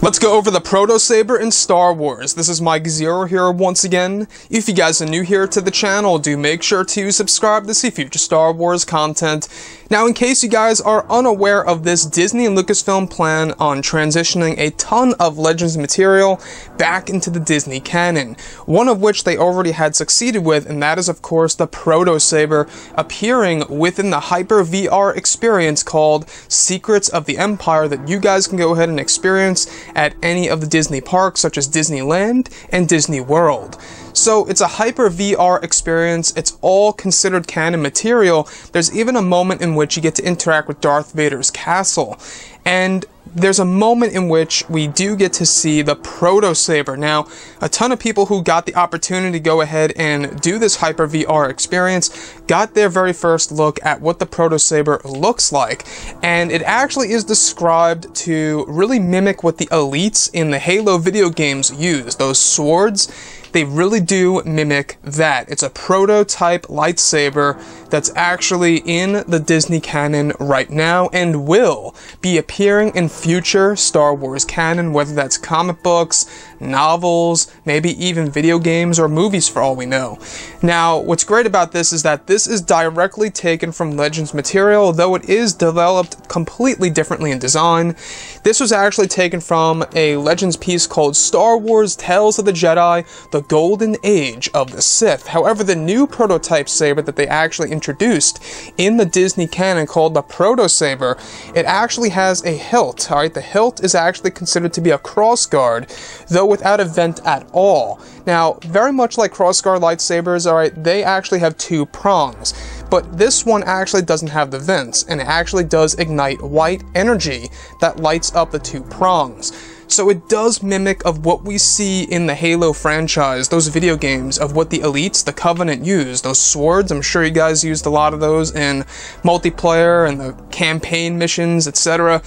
Let's go over the Proto Saber in Star Wars. This is Mike Zero here once again. If you guys are new here to the channel, do make sure to subscribe to see future Star Wars content. Now, in case you guys are unaware of this, Disney and Lucasfilm plan on transitioning a ton of Legends material back into the Disney canon, one of which they already had succeeded with, and that is of course the Proto Saber appearing within the Hyper VR experience called Secrets of the Empire that you guys can go ahead and experience at any of the Disney parks such as Disneyland and Disney World. So it's a Hyper VR experience, it's all considered canon material. There's even a moment in which you get to interact with Darth Vader's castle. And there's a moment in which we do get to see the Proto Saber. Now, a ton of people who got the opportunity to go ahead and do this Hyper VR experience got their very first look at what the Proto Saber looks like. And it actually is described to really mimic what the elites in the Halo video games use. Those swords, they really do mimic that. It's a prototype lightsaber that's actually in the Disney canon right now and will be appearing in future Star Wars canon, whether that's comic books, novels, maybe even video games or movies for all we know. Now, what's great about this is that this is directly taken from Legends material, though it is developed completely differently in design. This was actually taken from a Legends piece called Star Wars Tales of the Jedi, The Golden Age of the Sith. However, the new prototype saber that they actually introduced in the Disney canon called the Proto Saber, it actually has a hilt, alright? The hilt is actually considered to be a crossguard, though without a vent at all. Now, very much like crossguard lightsabers, alright, they actually have two prongs. But this one actually doesn't have the vents, and it actually does ignite white energy that lights up the two prongs. So it does mimic of what we see in the Halo franchise, those video games, of what the elites, the Covenant, use. Those swords, I'm sure you guys used a lot of those in multiplayer and the campaign missions, etc.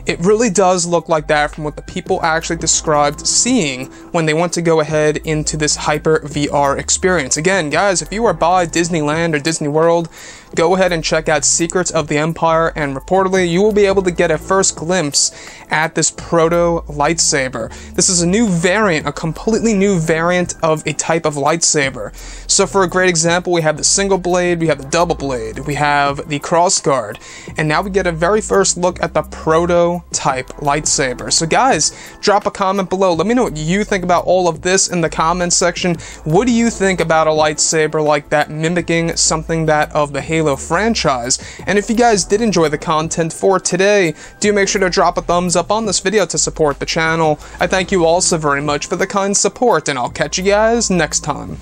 It really does look like that from what the people actually described seeing when they went to go ahead into this Hyper VR experience. Again, guys, if you are by Disneyland or Disney World, go ahead and check out Secrets of the Empire, and reportedly you will be able to get a first glimpse at this proto lightsaber. This is a new variant, a completely new variant of a type of lightsaber. So for a great example, we have the single blade, we have the double blade, we have the crossguard, and now we get a very first look at the proto type lightsaber. So guys, drop a comment below. Let me know what you think about all of this in the comments section. What do you think about a lightsaber like that mimicking something that of the Halo franchise? And if you guys did enjoy the content for today, do make sure to drop a thumbs up on this video to support the channel. I thank you all so very much for the kind support, and I'll catch you guys next time.